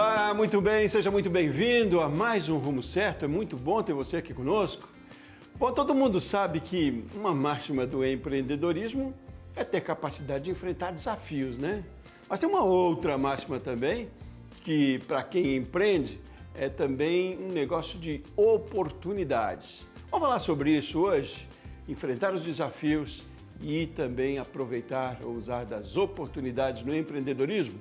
Olá, muito bem, seja muito bem-vindo a mais um Rumo Certo. É muito bom ter você aqui conosco. Bom, todo mundo sabe que uma máxima do empreendedorismo é ter capacidade de enfrentar desafios, né? Mas tem uma outra máxima também, que para quem empreende é também um negócio de oportunidades. Vamos falar sobre isso hoje, enfrentar os desafios e também aproveitar ou usar das oportunidades no empreendedorismo.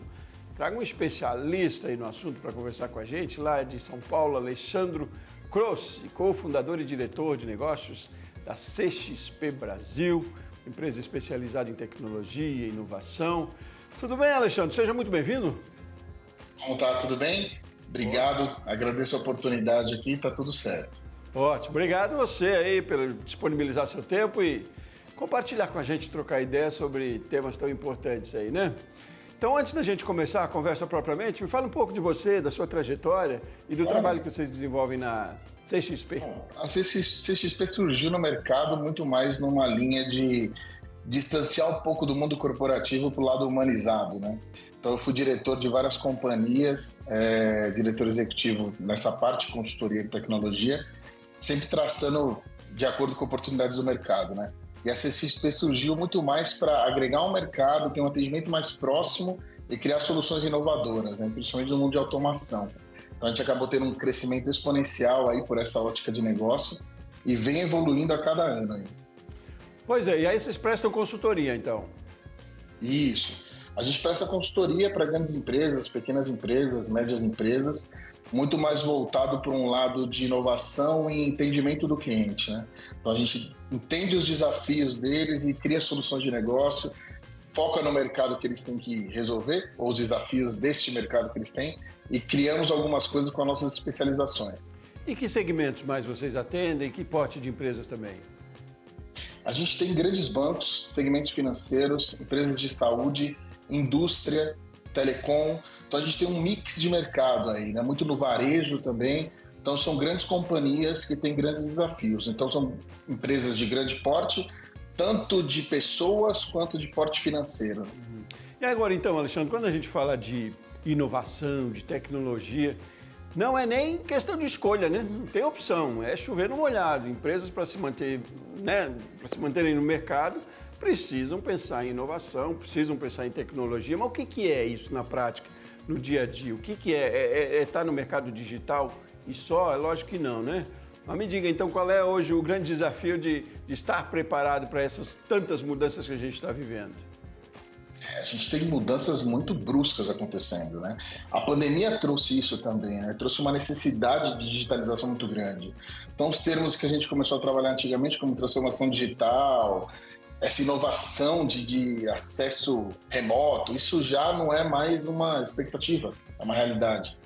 Trago um especialista aí no assunto para conversar com a gente, lá de São Paulo, Alexandro Cross, cofundador e diretor de negócios da CXP Brasil, empresa especializada em tecnologia e inovação. Tudo bem, Alexandre? Seja muito bem-vindo. Como tá? Tudo bem? Obrigado, agradeço a oportunidade aqui, tá tudo certo. Ótimo, obrigado a você aí por disponibilizar seu tempo e compartilhar com a gente, trocar ideias sobre temas tão importantes aí, né? Então, antes da gente começar a conversa propriamente, me fala um pouco de você, da sua trajetória e do trabalho que vocês desenvolvem na CXP. A CXP surgiu no mercado muito mais numa linha de distanciar um pouco do mundo corporativo para o lado humanizado, né? Então, eu fui diretor de várias companhias, diretor executivo nessa parte de consultoria e tecnologia, sempre traçando de acordo com oportunidades do mercado, né? E a CXP surgiu muito mais para agregar um mercado, ter um atendimento mais próximo e criar soluções inovadoras, né? Principalmente no mundo de automação. Então a gente acabou tendo um crescimento exponencial aí por essa ótica de negócio e vem evoluindo a cada ano aí. Pois é, e aí vocês prestam consultoria, então? Isso. A gente presta consultoria para grandes empresas, pequenas empresas, médias empresas, muito mais voltado para um lado de inovação e entendimento do cliente, né? Então a gente entende os desafios deles e cria soluções de negócio, foca no mercado que eles têm que resolver, ou os desafios deste mercado que eles têm, e criamos algumas coisas com as nossas especializações. E que segmentos mais vocês atendem? Que porte de empresas também? A gente tem grandes bancos, segmentos financeiros, empresas de saúde, indústria, telecom. Então a gente tem um mix de mercado aí, né? Muito no varejo também. Então são grandes companhias que têm grandes desafios. Então são empresas de grande porte, tanto de pessoas quanto de porte financeiro. E agora então, Alexandre, quando a gente fala de inovação, de tecnologia, não é nem questão de escolha, né? Não tem opção, é chover no molhado. Empresas para se manter, né, para se manterem no mercado, precisam pensar em inovação, precisam pensar em tecnologia. Mas o que é isso na prática, no dia a dia? O que é? É estar no mercado digital e só? É lógico que não, né? Mas me diga então, qual é hoje o grande desafio de estar preparado para essas tantas mudanças que a gente está vivendo? A gente tem mudanças muito bruscas acontecendo, né? A pandemia trouxe isso também, né? Trouxe uma necessidade de digitalização muito grande. Então, os termos que a gente começou a trabalhar antigamente, como transformação digital, essa inovação de acesso remoto, isso já não é mais uma expectativa, é uma realidade.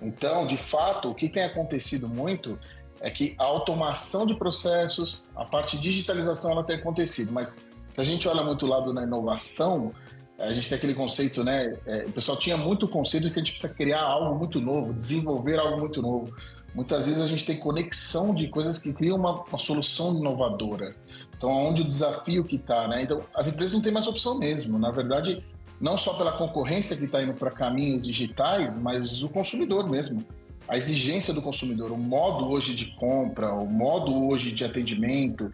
Então, de fato, o que tem acontecido muito é que a automação de processos, a parte de digitalização, ela tem acontecido, mas se a gente olha muito o lado na inovação, a gente tem aquele conceito, né? O pessoal tinha muito conceito de que a gente precisa criar algo muito novo, desenvolver algo muito novo. Muitas vezes a gente tem conexão de coisas que criam uma solução inovadora. Então, onde o desafio que está, né? Então, as empresas não têm mais opção mesmo. Na verdade, não só pela concorrência que está indo para caminhos digitais, mas o consumidor mesmo. A exigência do consumidor, o modo hoje de compra, o modo hoje de atendimento,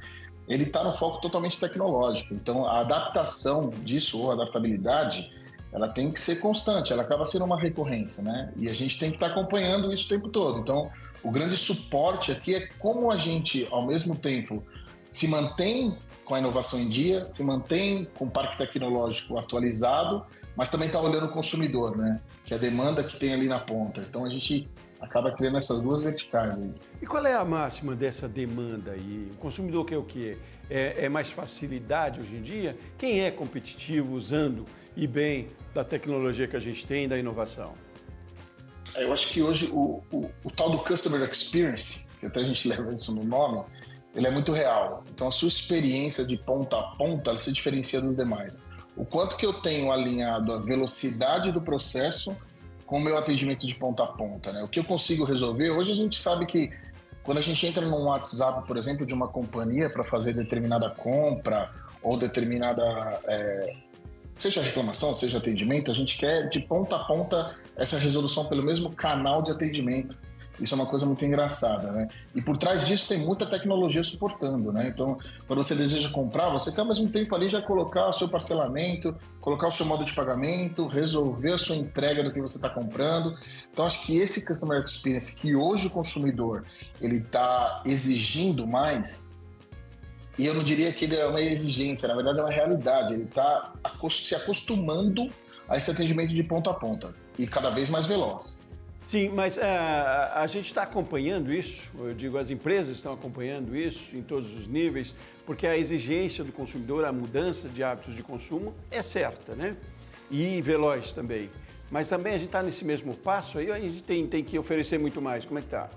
ele está no foco totalmente tecnológico. Então, a adaptação disso, ou adaptabilidade, ela tem que ser constante, ela acaba sendo uma recorrência, né? E a gente tem que estar acompanhando isso o tempo todo. Então, o grande suporte aqui é como a gente, ao mesmo tempo, se mantém com a inovação em dia, se mantém com o parque tecnológico atualizado, mas também está olhando o consumidor, né? Que é a demanda que tem ali na ponta. Então, a gente acaba criando essas duas verticais aí. E qual é a máxima dessa demanda aí? O consumidor quer o quê? É mais facilidade hoje em dia? Quem é competitivo usando e bem da tecnologia que a gente tem e da inovação? Eu acho que hoje o tal do Customer Experience, que até a gente leva isso no nome, ele é muito real. Então a sua experiência de ponta a ponta, ela se diferencia dos demais. O quanto que eu tenho alinhado a velocidade do processo com o meu atendimento de ponta a ponta, né? O que eu consigo resolver, hoje a gente sabe que quando a gente entra num WhatsApp, por exemplo, de uma companhia para fazer determinada compra ou determinada seja reclamação, seja atendimento, a gente quer de ponta a ponta essa resolução pelo mesmo canal de atendimento. Isso é uma coisa muito engraçada, né? E por trás disso tem muita tecnologia suportando, né? Então, quando você deseja comprar, você quer ao mesmo tempo ali já colocar o seu parcelamento, colocar o seu modo de pagamento, resolver a sua entrega do que você está comprando. Então, acho que esse Customer Experience que hoje o consumidor ele está exigindo mais, e eu não diria que ele é uma exigência, na verdade é uma realidade. Ele está se acostumando a esse atendimento de ponta a ponta e cada vez mais veloz. Sim, mas a gente está acompanhando isso, eu digo, as empresas estão acompanhando isso em todos os níveis, porque a exigência do consumidor, a mudança de hábitos de consumo é certa, né? E veloz também. Mas também a gente está nesse mesmo passo aí, ou a gente tem que oferecer muito mais? Como é que está?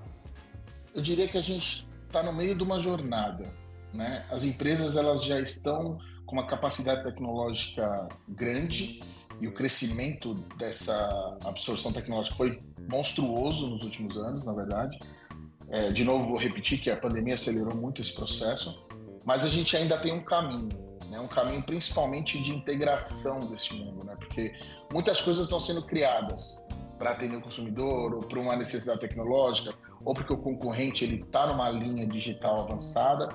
Eu diria que a gente está no meio de uma jornada, né? As empresas elas já estão com uma capacidade tecnológica grande e o crescimento dessa absorção tecnológica foi monstruoso nos últimos anos, na verdade. De novo, vou repetir que a pandemia acelerou muito esse processo, mas a gente ainda tem um caminho, né? Um caminho principalmente de integração desse mundo, né? Porque muitas coisas estão sendo criadas para atender o consumidor, ou para uma necessidade tecnológica, ou porque o concorrente está numa linha digital avançada,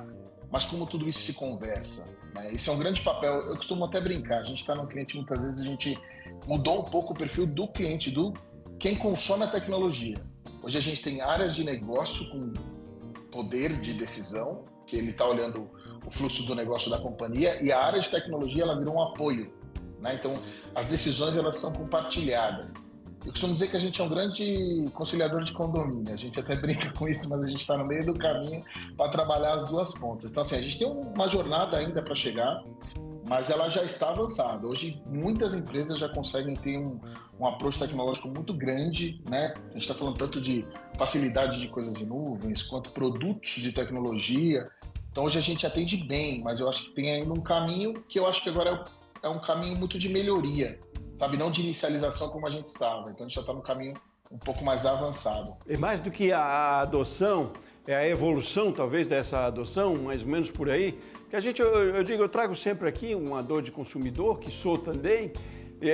mas como tudo isso se conversa, né? Esse é um grande papel. Eu costumo até brincar, a gente está no cliente, muitas vezes a gente mudou um pouco o perfil do cliente, do quem consome a tecnologia. Hoje a gente tem áreas de negócio com poder de decisão, que ele está olhando o fluxo do negócio da companhia, e a área de tecnologia ela virou um apoio, né? Então as decisões elas são compartilhadas. Eu costumo dizer que a gente é um grande conciliador de condomínio, a gente até brinca com isso, mas a gente está no meio do caminho para trabalhar as duas pontas. Então assim, a gente tem uma jornada ainda para chegar, mas ela já está avançada. Hoje, muitas empresas já conseguem ter um approach tecnológico muito grande, né? A gente está falando tanto de facilidade de coisas em nuvens, quanto produtos de tecnologia. Então, hoje a gente atende bem, mas eu acho que tem ainda um caminho que eu acho que agora é um caminho muito de melhoria, sabe? Não de inicialização como a gente estava. Então, a gente já está no caminho um pouco mais avançado. É mais do que a adoção, é a evolução, talvez, dessa adoção, mais ou menos por aí. Que a gente, eu trago sempre aqui uma dor de consumidor, que sou também.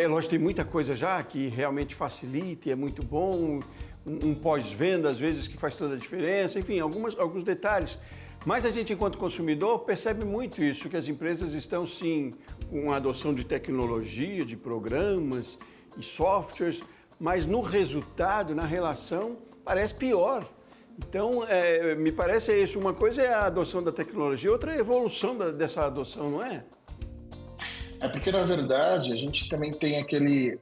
Lógico, tem muita coisa já que realmente facilita e é muito bom. Um pós-venda, às vezes, que faz toda a diferença. Enfim, alguns detalhes. Mas a gente, enquanto consumidor, percebe muito isso, que as empresas estão, sim, com a adoção de tecnologia, de programas e softwares, mas no resultado, na relação, parece pior. Então, me parece isso. Uma coisa é a adoção da tecnologia, outra é a evolução dessa adoção, não é? É porque, na verdade, a gente também tem aquele...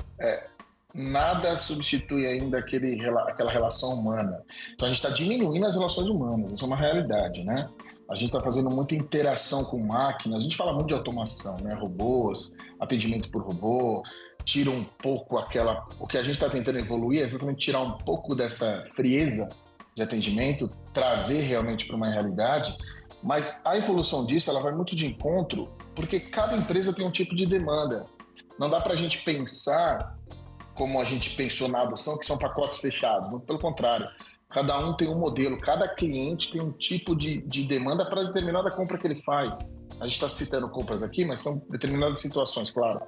nada substitui ainda aquela relação humana. Então, a gente está diminuindo as relações humanas, isso é uma realidade, né? A gente está fazendo muita interação com máquinas, a gente fala muito de automação, né? Robôs, atendimento por robô, tira um pouco o que a gente está tentando evoluir é exatamente tirar um pouco dessa frieza de atendimento, trazer realmente para uma realidade, mas a evolução disso ela vai muito de encontro, porque cada empresa tem um tipo de demanda. Não dá para a gente pensar como a gente pensou na adoção, que são pacotes fechados, muito pelo contrário. Cada um tem um modelo, cada cliente tem um tipo de demanda para determinada compra que ele faz. A gente está citando compras aqui, mas são determinadas situações, claro.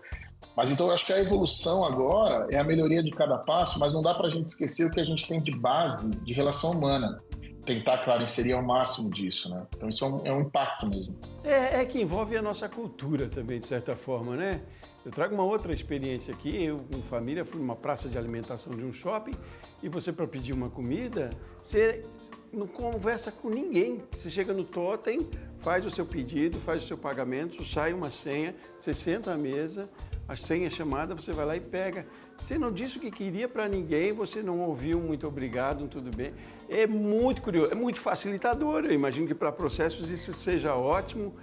Mas então eu acho que a evolução agora é a melhoria de cada passo, mas não dá para a gente esquecer o que a gente tem de base de relação humana. Tentar, claro, inserir ao máximo disso, né? Então isso é um impacto mesmo. É que envolve a nossa cultura também, de certa forma, né? Eu trago uma outra experiência aqui. Eu, com família, fui numa praça de alimentação de um shopping e você, para pedir uma comida, você não conversa com ninguém. Você chega no totem, faz o seu pedido, faz o seu pagamento, sai uma senha, você senta à mesa, a senha é chamada, você vai lá e pega. Você não disse o que queria para ninguém, você não ouviu muito obrigado, tudo bem. É muito curioso, é muito facilitador. Eu imagino que para processos isso seja ótimo,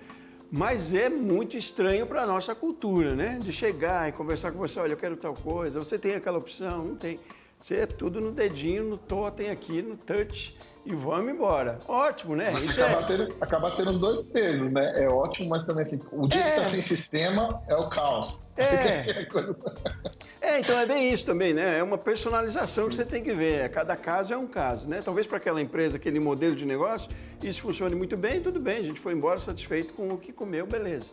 mas é muito estranho para a nossa cultura, né? De chegar e conversar com você, olha, eu quero tal coisa, você tem aquela opção? Não tem. Você é tudo no dedinho, no totem aqui, no touch, e vamos embora. Ótimo, né? Você acaba tendo os dois pesos, né? É ótimo, mas também assim, o dia que está sem sistema é o caos. Então é bem isso também, né? É uma personalização. Sim. Que você tem que ver. Cada caso é um caso, né? Talvez para aquela empresa, aquele modelo de negócio, isso funcione muito bem, tudo bem. A gente foi embora satisfeito com o que comeu, beleza.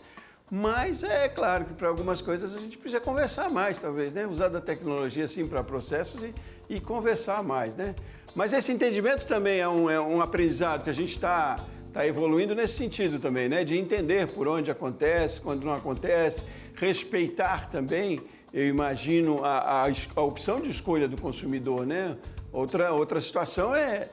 Mas é claro que para algumas coisas a gente precisa conversar mais, talvez, né? Usar da tecnologia, sim, para processos e conversar mais, né? Mas esse entendimento também é um aprendizado que a gente está evoluindo nesse sentido também, né? De entender por onde acontece, quando não acontece, respeitar também, eu imagino, a opção de escolha do consumidor, né? Outra situação é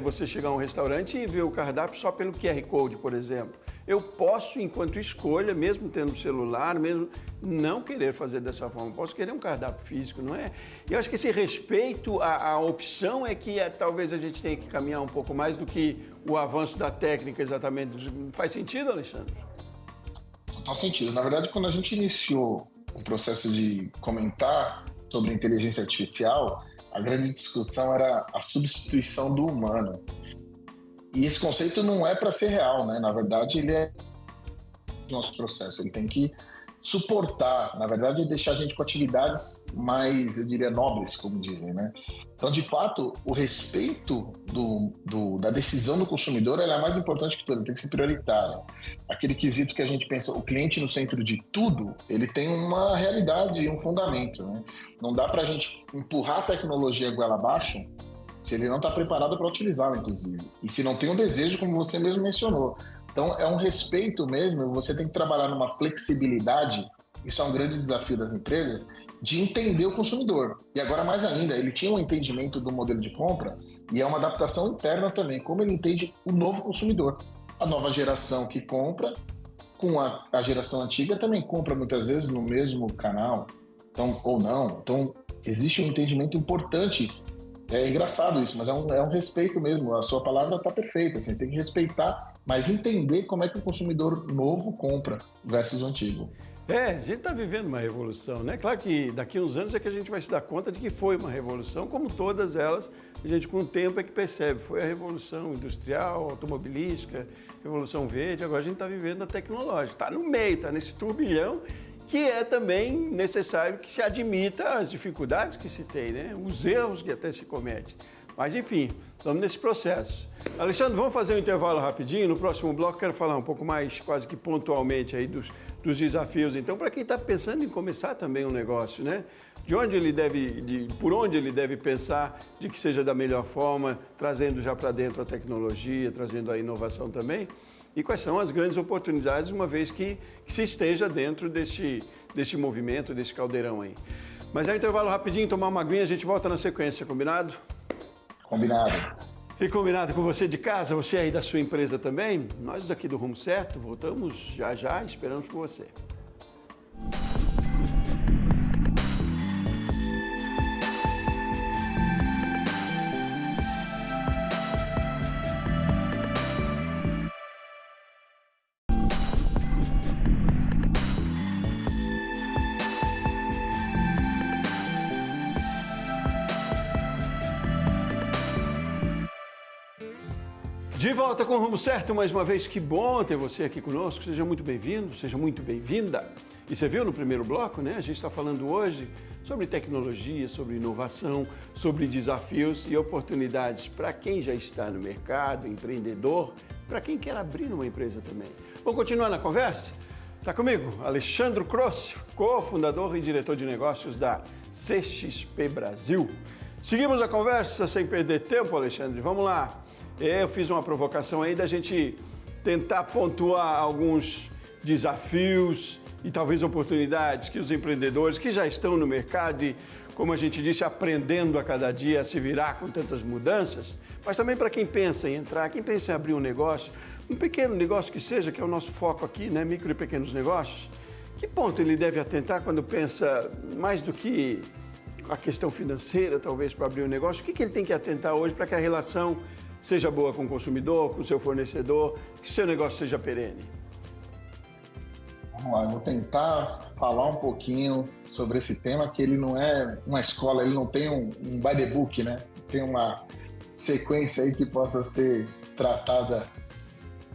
você chegar a um restaurante e ver o cardápio só pelo QR Code, por exemplo. Eu posso, enquanto escolha, mesmo tendo celular, mesmo não querer fazer dessa forma. Posso querer um cardápio físico, não é? E eu acho que esse respeito à opção é que talvez a gente tenha que caminhar um pouco mais do que o avanço da técnica exatamente. Faz sentido, Alexandre? Total sentido. Na verdade, quando a gente iniciou o processo de comentar sobre inteligência artificial, a grande discussão era a substituição do humano. E esse conceito não é para ser real, né? Na verdade, ele é nosso processo. Ele tem que suportar, na verdade, deixar a gente com atividades mais, eu diria, nobres, como dizem, né? Então, de fato, o respeito da decisão do consumidor ela é mais importante que tudo, tem que ser prioritária. Aquele quesito que a gente pensa, o cliente no centro de tudo, ele tem uma realidade e um fundamento, né? Não dá para a gente empurrar a tecnologia goela abaixo se ele não está preparado para utilizá-la, inclusive. E se não tem um desejo, como você mesmo mencionou. Então, é um respeito mesmo, você tem que trabalhar numa flexibilidade, isso é um grande desafio das empresas, de entender o consumidor. E agora, mais ainda, ele tinha um entendimento do modelo de compra e é uma adaptação interna também, como ele entende o novo consumidor. A nova geração que compra, com a geração antiga, também compra muitas vezes no mesmo canal, então, ou não. Então, existe um entendimento importante. É engraçado isso, mas é um respeito mesmo. A sua palavra está perfeita, assim, tem que respeitar, mas entender como é que o consumidor novo compra versus o antigo. A gente está vivendo uma revolução, né? Claro que daqui a uns anos é que a gente vai se dar conta de que foi uma revolução, como todas elas, a gente com o tempo é que percebe. Foi a revolução industrial, automobilística, revolução verde, agora a gente está vivendo a tecnológica. Está no meio, está nesse turbilhão, que é também necessário que se admita as dificuldades que se tem, né? Os erros que até se comete. Mas, enfim, estamos nesse processo. Alexandre, vamos fazer um intervalo rapidinho. No próximo bloco, quero falar um pouco mais, quase que pontualmente, aí dos desafios. Então, para quem está pensando em começar também um negócio, né? Por onde ele deve pensar de que seja da melhor forma, trazendo já para dentro a tecnologia, trazendo a inovação também. E quais são as grandes oportunidades, uma vez que se esteja dentro deste movimento, desse caldeirão aí. Mas é um intervalo rapidinho, tomar uma aguinha, a gente volta na sequência, combinado? Combinado. E combinado com você de casa, você aí da sua empresa também? Nós aqui do Rumo Certo, voltamos já, esperamos por você. De volta com o Rumo Certo, mais uma vez, que bom ter você aqui conosco, seja muito bem-vindo, seja muito bem-vinda. E você viu no primeiro bloco, né? A gente está falando hoje sobre tecnologia, sobre inovação, sobre desafios e oportunidades para quem já está no mercado, empreendedor, para quem quer abrir uma empresa também. Vamos continuar na conversa? Está comigo, Alexandre Croce, cofundador e diretor de negócios da CXP Brasil. Seguimos a conversa sem perder tempo, Alexandre, vamos lá. Eu fiz uma provocação aí da gente tentar pontuar alguns desafios e talvez oportunidades que os empreendedores que já estão no mercado e, como a gente disse, aprendendo a cada dia a se virar com tantas mudanças, mas também para quem pensa em entrar, quem pensa em abrir um negócio, um pequeno negócio que seja, que é o nosso foco aqui, né, micro e pequenos negócios, que ponto ele deve atentar quando pensa mais do que a questão financeira, talvez, para abrir um negócio, o que ele tem que atentar hoje para que a relação seja boa com o consumidor, com o seu fornecedor, que o seu negócio seja perene? Vamos lá, eu vou tentar falar um pouquinho sobre esse tema, que ele não é uma escola, ele não tem um by the book, né? Tem uma sequência aí que possa ser tratada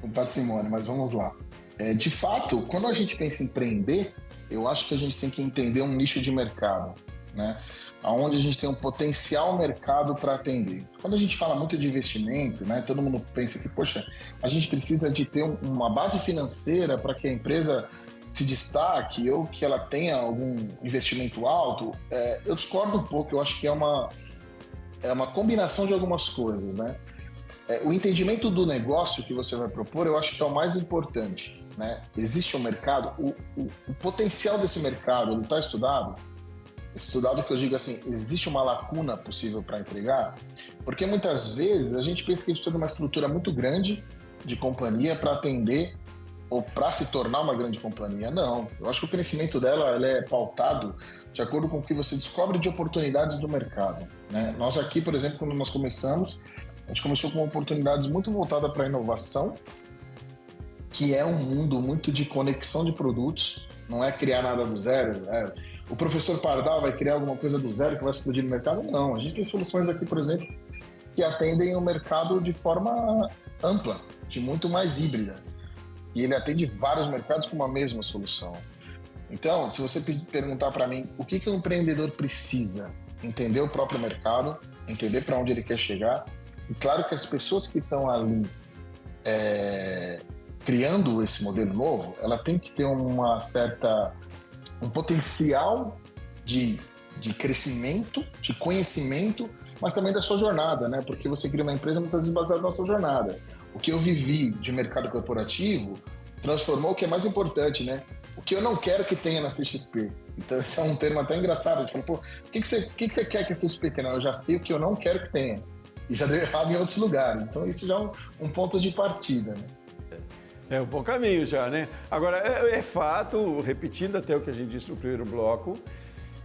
com parcimônia, mas vamos lá. De fato, quando a gente pensa em empreender, eu acho que a gente tem que entender um nicho de mercado, né? Onde a gente tem um potencial mercado para atender. Quando a gente fala muito de investimento, né, todo mundo pensa que, poxa, a gente precisa de ter uma base financeira para que a empresa se destaque ou que ela tenha algum investimento alto, eu discordo um pouco. Eu acho que é uma combinação de algumas coisas, né? O entendimento do negócio que você vai propor, eu acho que é o mais importante, né? Existe um mercado, o potencial desse mercado, ele está estudado? Estudado que eu digo assim, existe uma lacuna possível para entregar? Porque muitas vezes a gente pensa que a gente tem uma estrutura muito grande de companhia para atender ou para se tornar uma grande companhia. Não, eu acho que o crescimento dela ele é pautado de acordo com o que você descobre de oportunidades do mercado, né? Nós aqui, por exemplo, quando nós começamos, a gente começou com oportunidades muito voltadas para a inovação, que é um mundo muito de conexão de produtos, não é criar nada do zero. O professor Pardal vai criar alguma coisa do zero que vai explodir no mercado? Não, a gente tem soluções aqui, por exemplo, que atendem o mercado de forma ampla, de muito mais híbrida. E ele atende vários mercados com uma mesma solução. Então, se você perguntar para mim o que um empreendedor precisa, entender o próprio mercado, entender para onde ele quer chegar, e claro que as pessoas que estão ali criando esse modelo novo, ela tem que ter um potencial de crescimento, de conhecimento, mas também da sua jornada, né? Porque você cria uma empresa muitas vezes baseada na sua jornada. O que eu vivi de mercado corporativo transformou o que é mais importante, né? O que eu não quero que tenha na CXP. Então, esse é um termo até engraçado. Tipo, pô, o que você quer que a CXP tenha? Eu já sei o que eu não quero que tenha. E já deu errado em outros lugares. Então, isso já é um ponto de partida, né? É um bom caminho já, né? Agora, é fato, repetindo até o que a gente disse no primeiro bloco,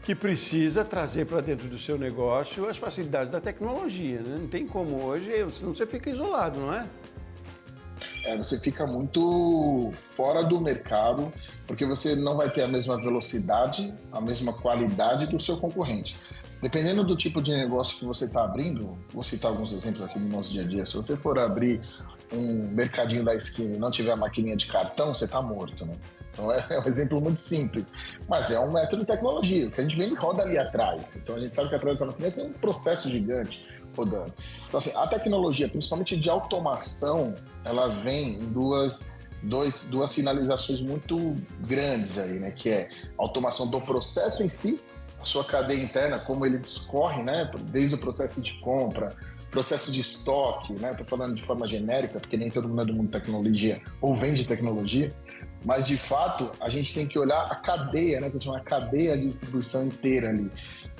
que precisa trazer para dentro do seu negócio as facilidades da tecnologia, né? Não tem como hoje, senão você fica isolado, não é? Você fica muito fora do mercado, porque você não vai ter a mesma velocidade, a mesma qualidade do seu concorrente. Dependendo do tipo de negócio que você está abrindo, vou citar alguns exemplos aqui no nosso dia a dia. Se você for abrir um mercadinho da esquina e não tiver a maquininha de cartão, você está morto, né? Então é um exemplo muito simples, mas é um método de tecnologia, que a gente vem e roda ali atrás. Então a gente sabe que atrás dessa maquininha tem um processo gigante rodando. Então assim, a tecnologia, principalmente de automação, ela vem em duas finalizações muito grandes aí, né? Que é a automação do processo em si, a sua cadeia interna, como ele discorre, né? Desde o processo de compra, processo de estoque, né? Estou falando de forma genérica, porque nem todo mundo é do mundo de tecnologia ou vende tecnologia, mas de fato a gente tem que olhar a cadeia, né? Que a gente chama a cadeia de distribuição inteira ali.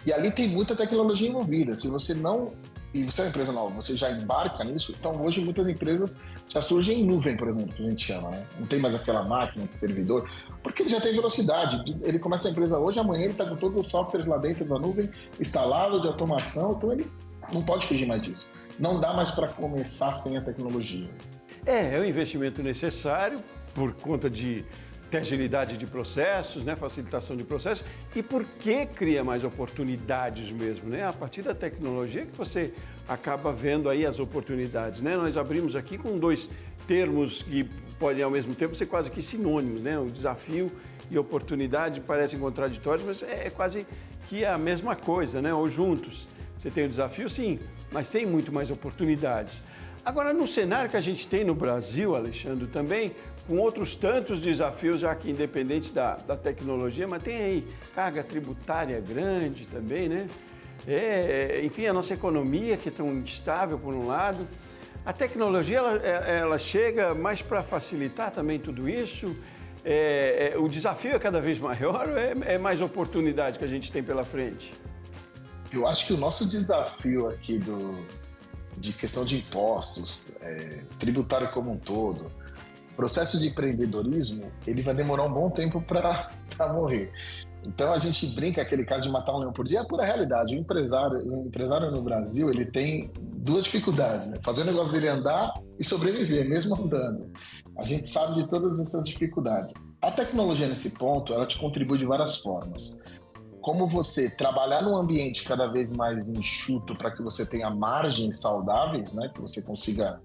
E ali tem muita tecnologia envolvida. Se você não... E você é uma empresa nova, você já embarca nisso, então hoje muitas empresas já surgem em nuvem, por exemplo, que a gente chama, né? Não tem mais aquela máquina de servidor, porque ele já tem velocidade. Ele começa a empresa hoje, amanhã ele está com todos os softwares lá dentro da nuvem, instalados de automação, então ele não pode fugir mais disso. Não dá mais para começar sem a tecnologia. É um investimento necessário por conta de ter agilidade de processos, né? Facilitação de processos, e porque cria mais oportunidades mesmo, né? A partir da tecnologia que você acaba vendo aí as oportunidades, né? Nós abrimos aqui com dois termos que podem ao mesmo tempo ser quase que sinônimos, né? O desafio e oportunidade parecem contraditórios, mas é quase que a mesma coisa, né? Ou juntos. Você tem o desafio, sim, mas tem muito mais oportunidades. Agora, no cenário que a gente tem no Brasil, Alexandre, também, com outros tantos desafios, já que independentes da tecnologia, mas tem aí carga tributária grande também, né? Enfim, a nossa economia que é tão instável por um lado. A tecnologia, ela chega mais para facilitar também tudo isso? O desafio é cada vez maior ou é mais oportunidade que a gente tem pela frente? Eu acho que o nosso desafio aqui de questão de impostos, tributário como um todo, processo de empreendedorismo, ele vai demorar um bom tempo para morrer. Então a gente brinca aquele caso de matar um leão por dia, é a pura realidade. O empresário no Brasil, ele tem duas dificuldades, né? Fazer o negócio dele andar e sobreviver, mesmo andando. A gente sabe de todas essas dificuldades. A tecnologia nesse ponto, ela te contribui de várias formas. Como você trabalhar num ambiente cada vez mais enxuto para que você tenha margens saudáveis, né? Que você consiga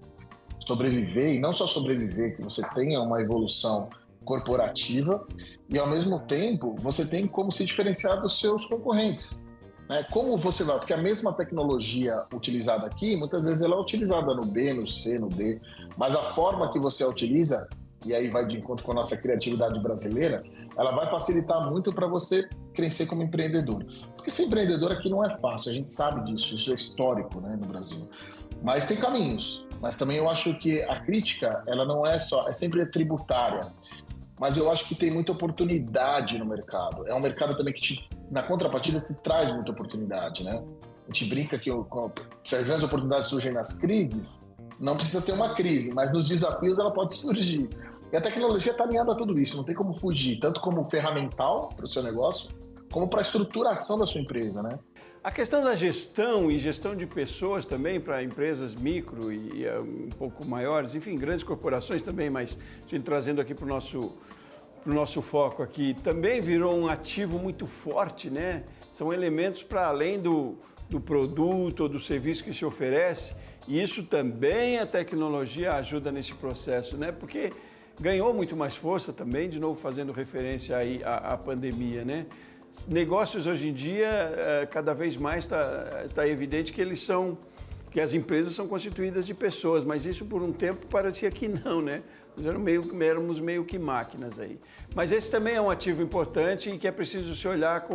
sobreviver, e não só sobreviver, que você tenha uma evolução corporativa e, ao mesmo tempo, você tem como se diferenciar dos seus concorrentes, né? Como você vai... Porque a mesma tecnologia utilizada aqui, muitas vezes ela é utilizada no B, no C, no D, mas a forma que você a utiliza e aí vai de encontro com a nossa criatividade brasileira, ela vai facilitar muito para você crescer como empreendedor. Porque ser empreendedor aqui não é fácil, a gente sabe disso, isso é histórico, né, no Brasil. Mas tem caminhos. Mas também eu acho que a crítica, ela não é só, é sempre tributária. Mas eu acho que tem muita oportunidade no mercado. É um mercado também que, na contrapartida, te traz muita oportunidade, né? A gente brinca que se as grandes oportunidades surgem nas crises, não precisa ter uma crise, mas nos desafios ela pode surgir. E a tecnologia está alinhada a tudo isso, não tem como fugir, tanto como ferramental para o seu negócio, como para a estruturação da sua empresa, né? A questão da gestão e gestão de pessoas também para empresas micro e um pouco maiores, enfim, grandes corporações também, mas a gente trazendo aqui para o nosso foco aqui, também virou um ativo muito forte, né? São elementos para além do produto ou do serviço que se oferece, e isso também a tecnologia ajuda nesse processo, né? Porque ganhou muito mais força também, de novo fazendo referência aí à pandemia, né? Negócios hoje em dia, cada vez mais está evidente que as empresas são constituídas de pessoas, mas isso por um tempo parecia que não, né? Nós éramos meio que máquinas aí. Mas esse também é um ativo importante e que é preciso se olhar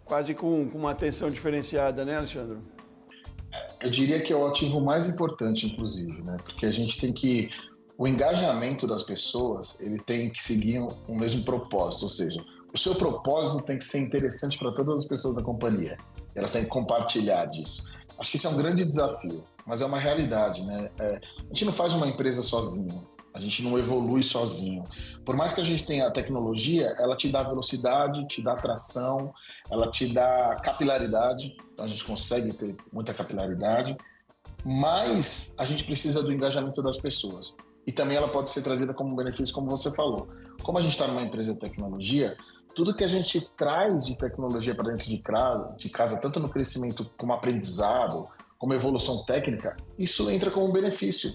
quase com uma atenção diferenciada, né, Alexandre? Eu diria que é o ativo mais importante, inclusive, né? Porque a gente tem que... O engajamento das pessoas, ele tem que seguir o mesmo propósito, ou seja, o seu propósito tem que ser interessante para todas as pessoas da companhia. Elas têm que compartilhar disso. Acho que isso é um grande desafio, mas é uma realidade, né? A gente não faz uma empresa sozinho, a gente não evolui sozinho. Por mais que a gente tenha a tecnologia, ela te dá velocidade, te dá tração, ela te dá capilaridade, então a gente consegue ter muita capilaridade, mas a gente precisa do engajamento das pessoas. E também ela pode ser trazida como benefício, como você falou. Como a gente está numa empresa de tecnologia, tudo que a gente traz de tecnologia para dentro de casa, tanto no crescimento como aprendizado, como evolução técnica, isso entra como benefício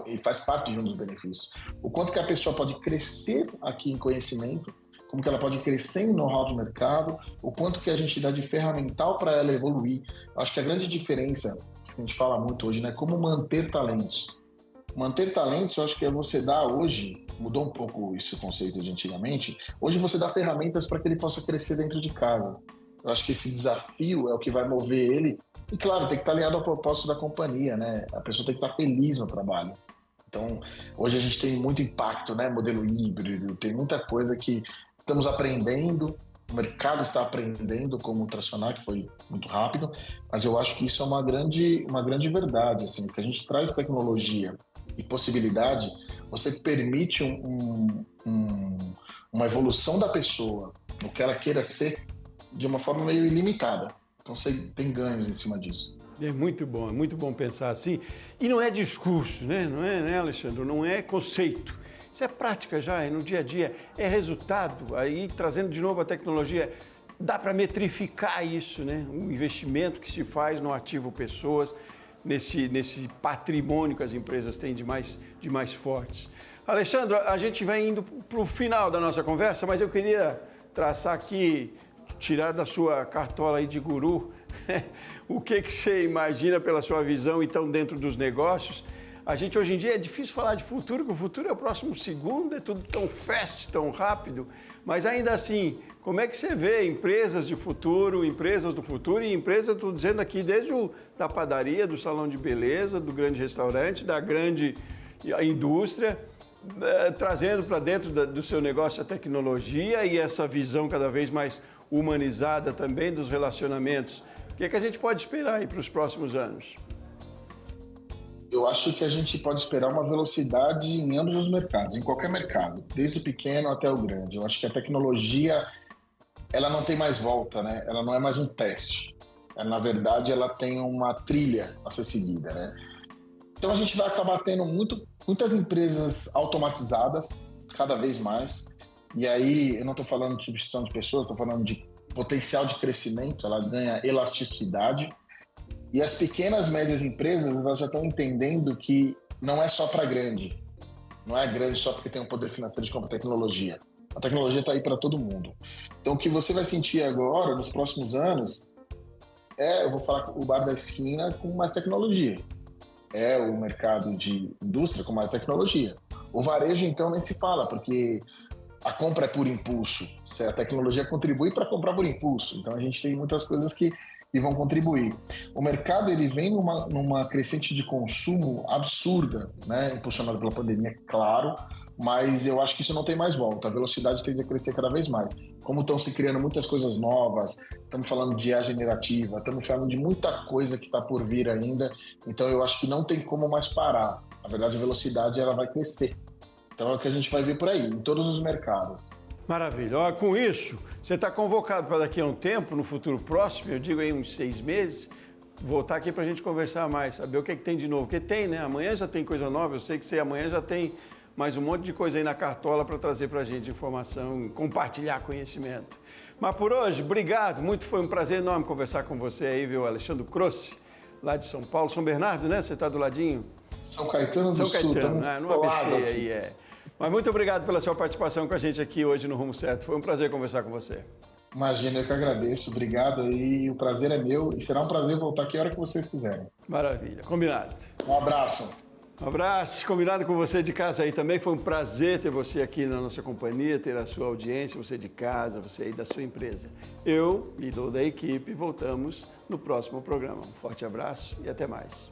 e faz parte de um dos benefícios. O quanto que a pessoa pode crescer aqui em conhecimento, como que ela pode crescer em know-how de mercado, o quanto que a gente dá de ferramental para ela evoluir. Acho que a grande diferença, que a gente fala muito hoje, né, é como manter talentos. Manter talentos, eu acho que é você dar hoje, mudou um pouco esse conceito de antigamente, hoje você dá ferramentas para que ele possa crescer dentro de casa. Eu acho que esse desafio é o que vai mover ele, e claro, tem que estar alinhado ao propósito da companhia, né? A pessoa tem que estar feliz no trabalho. Então, hoje a gente tem muito impacto, né? Modelo híbrido, tem muita coisa que estamos aprendendo, o mercado está aprendendo como tracionar, que foi muito rápido, mas eu acho que isso é uma grande verdade, assim, que a gente traz tecnologia e possibilidade, você permite uma evolução da pessoa no que ela queira ser de uma forma meio ilimitada. Então você tem ganhos em cima disso. É muito bom pensar assim. E não é discurso, né? Não é, né, Alexandre? Não é conceito. Isso é prática já, é no dia a dia, é resultado. Aí, trazendo de novo a tecnologia, dá para metrificar isso, né? O investimento que se faz no ativo pessoas, nesse patrimônio que as empresas têm de mais fortes. Alexandre, a gente vai indo para o final da nossa conversa, mas eu queria traçar aqui, tirar da sua cartola aí de guru, o que você imagina pela sua visão, então, dentro dos negócios. A gente, hoje em dia, é difícil falar de futuro, porque o futuro é o próximo segundo, é tudo tão fast, tão rápido, mas ainda assim, como é que você vê empresas do futuro e empresas, estou dizendo aqui, desde da padaria, do salão de beleza, do grande restaurante, da grande indústria, trazendo para dentro do seu negócio a tecnologia e essa visão cada vez mais humanizada também dos relacionamentos. O que é que a gente pode esperar aí para os próximos anos? Eu acho que a gente pode esperar uma velocidade em ambos os mercados, em qualquer mercado, desde o pequeno até o grande. Eu acho que a tecnologia, ela não tem mais volta, né? Ela não é mais um teste. Na verdade, ela tem uma trilha a ser seguida, né? Então a gente vai acabar tendo muitas empresas automatizadas, cada vez mais. E aí, eu não estou falando de substituição de pessoas, estou falando de potencial de crescimento, ela ganha elasticidade. E as pequenas, médias empresas, elas já estão entendendo que não é só para grande. Não é grande só porque tem um poder financeiro de compra tecnologia. A tecnologia está aí para todo mundo. Então, o que você vai sentir agora, nos próximos anos, eu vou falar o bar da esquina com mais tecnologia. É o mercado de indústria com mais tecnologia. O varejo, então, nem se fala, porque a compra é por impulso. A tecnologia contribui para comprar por impulso. Então, a gente tem muitas coisas que vão contribuir. O mercado ele vem numa crescente de consumo absurda, né? Impulsionado pela pandemia, claro, mas eu acho que isso não tem mais volta. A velocidade tende a crescer cada vez mais. Como estão se criando muitas coisas novas, estamos falando de IA generativa, estamos falando de muita coisa que está por vir ainda, então eu acho que não tem como mais parar. Na verdade, a velocidade ela vai crescer. Então é o que a gente vai ver por aí, em todos os mercados. Maravilha. Olha, com isso, você está convocado para daqui a um tempo, no futuro próximo, eu digo aí uns 6 meses, voltar aqui para a gente conversar mais, saber o que tem de novo. Porque tem, né? Amanhã já tem coisa nova, eu sei que você amanhã já tem mais um monte de coisa aí na cartola para trazer para a gente informação, compartilhar conhecimento. Mas por hoje, obrigado, foi um prazer enorme conversar com você aí, viu, Alexandre Crossi, lá de São Paulo, São Bernardo, né? Você está do ladinho? São Caetano do Sul, no ABC aí, é. Mas muito obrigado pela sua participação com a gente aqui hoje no Rumo Certo. Foi um prazer conversar com você. Imagina, eu que agradeço. Obrigado aí. O prazer é meu e será um prazer voltar aqui a hora que vocês quiserem. Maravilha. Combinado. Um abraço. Um abraço. Combinado com você de casa aí também. Foi um prazer ter você aqui na nossa companhia, ter a sua audiência, você de casa, você aí da sua empresa. Eu e toda a equipe voltamos no próximo programa. Um forte abraço e até mais.